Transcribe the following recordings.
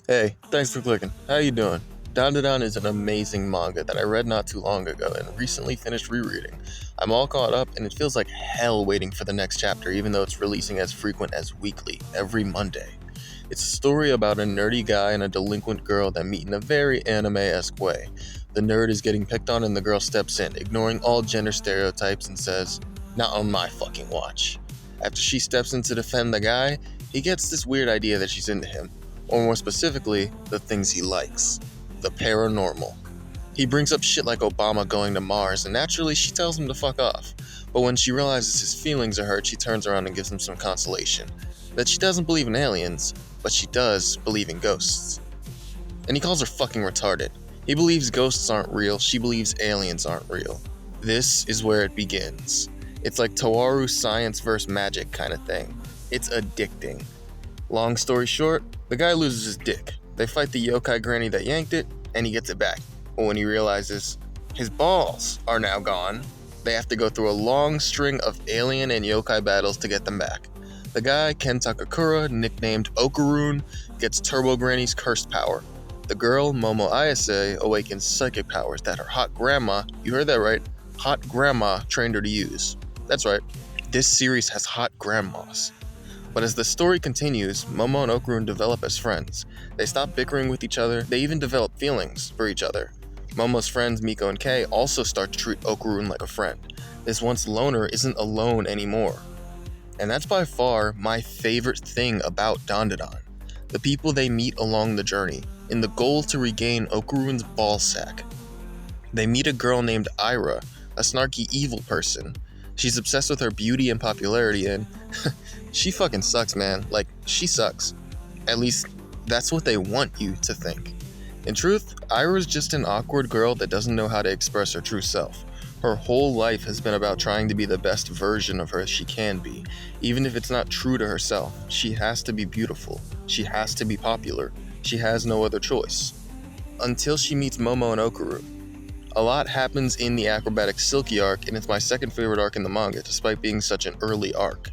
Hey, thanks for clicking. How you doing? Dandadan is an amazing manga that I read not too long ago and recently finished rereading. I'm all caught up and it feels like hell waiting for the next chapter even though it's releasing as frequent as weekly, every Monday. It's a story about a nerdy guy and a delinquent girl that meet in a very anime-esque way. The nerd is getting picked on and the girl steps in, ignoring all gender stereotypes and says, "Not on my fucking watch." After she steps in to defend the guy, he gets this weird idea that she's into him, or more specifically, the things he likes. The paranormal. He brings up shit like Obama going to Mars, and naturally she tells him to fuck off. But when she realizes his feelings are hurt, she turns around and gives him some consolation. That she doesn't believe in aliens, but she does believe in ghosts. And he calls her fucking retarded. He believes ghosts aren't real, she believes aliens aren't real. This is where it begins. It's like Toaru science versus magic kind of thing. It's addicting. Long story short, the guy loses his dick. They fight the yokai granny that yanked it, and he gets it back. But when he realizes his balls are now gone, they have to go through a long string of alien and yokai battles to get them back. The guy, Ken Takakura, nicknamed Okarun, gets Turbo Granny's cursed power. The girl, Momo Ayase, awakens psychic powers that her hot grandma, you heard that right, hot grandma trained her to use. That's right, this series has hot grandmas. But as the story continues, Momo and Okarun develop as friends. They stop bickering with each other, they even develop feelings for each other. Momo's friends Miko and Kei also start to treat Okarun like a friend. This once loner isn't alone anymore. And that's by far my favorite thing about Dandadan. The people they meet along the journey, in the goal to regain Okarun's ballsack. They meet a girl named Ira, a snarky evil person. She's obsessed with her beauty and popularity and she fucking sucks, man. Like, she sucks. At least, that's what they want you to think. In truth, Ira's just an awkward girl that doesn't know how to express her true self. Her whole life has been about trying to be the best version of her she can be. Even if it's not true to herself, she has to be beautiful. She has to be popular. She has no other choice. Until she meets Momo and Okarun. A lot happens in the acrobatic Silky arc, and it's my second favorite arc in the manga, despite being such an early arc.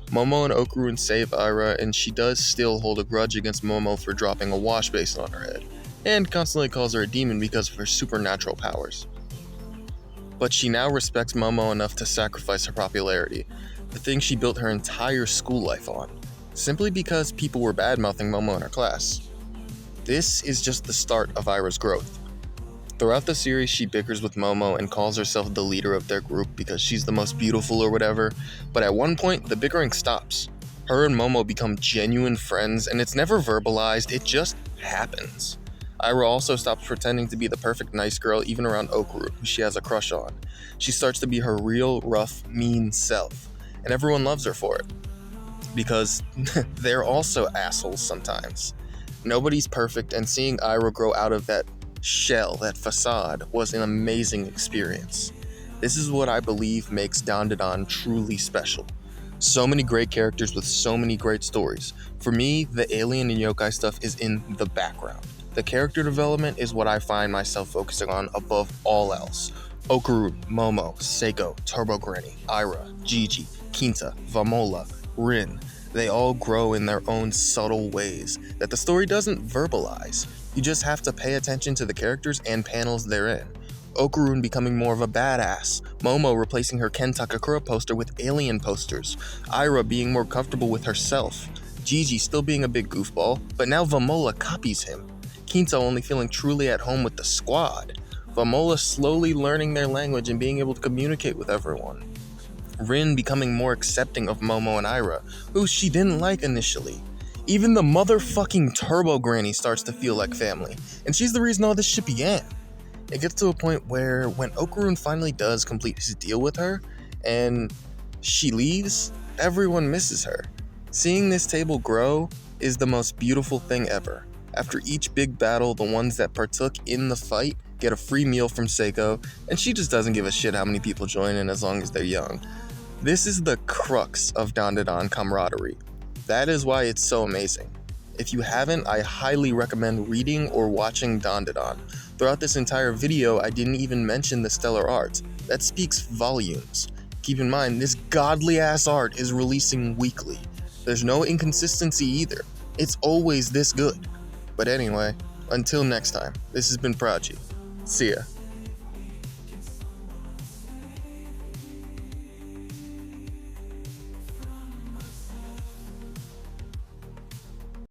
Momo and Okarun save Ira, and she does still hold a grudge against Momo for dropping a wash basin on her head, and constantly calls her a demon because of her supernatural powers. But she now respects Momo enough to sacrifice her popularity, the thing she built her entire school life on, simply because people were bad-mouthing Momo in her class. This is just the start of Ira's growth. Throughout the series, she bickers with Momo and calls herself the leader of their group because she's the most beautiful or whatever, but at one point, the bickering stops. Her and Momo become genuine friends, and it's never verbalized, it just happens. Ira also stops pretending to be the perfect nice girl even around Okarun, who she has a crush on. She starts to be her real, rough, mean self, and everyone loves her for it. Because they're also assholes sometimes. Nobody's perfect, and seeing Ira grow out of that shell, that facade, was an amazing experience. This is what I believe makes Dandadan truly special. So many great characters with so many great stories. For me, the alien and yokai stuff is in the background. The character development is what I find myself focusing on above all else. Okarun, Momo, Seiko, Turbo Granny, Ira, Gigi, Kinta, Vamola, Rin. They all grow in their own subtle ways that the story doesn't verbalize. You just have to pay attention to the characters and panels they're in. Okarun becoming more of a badass, Momo replacing her Ken Takakura poster with alien posters, Ira being more comfortable with herself, Gigi still being a big goofball, but now Vamola copies him, Kinta only feeling truly at home with the squad, Vamola slowly learning their language and being able to communicate with everyone, Rin becoming more accepting of Momo and Ira, who she didn't like initially. Even the motherfucking Turbo Granny starts to feel like family, and she's the reason all this shit began. It gets to a point where when Okarun finally does complete his deal with her, and she leaves, everyone misses her. Seeing this table grow is the most beautiful thing ever. After each big battle, the ones that partook in the fight get a free meal from Seiko, and she just doesn't give a shit how many people join in as long as they're young. This is the crux of Dandadan camaraderie. That is why it's so amazing. If you haven't, I highly recommend reading or watching Dandadan. Throughout this entire video, I didn't even mention the stellar art. That speaks volumes. Keep in mind, this godly ass art is releasing weekly. There's no inconsistency either. It's always this good. But anyway, until next time, this has been Prachi. See ya.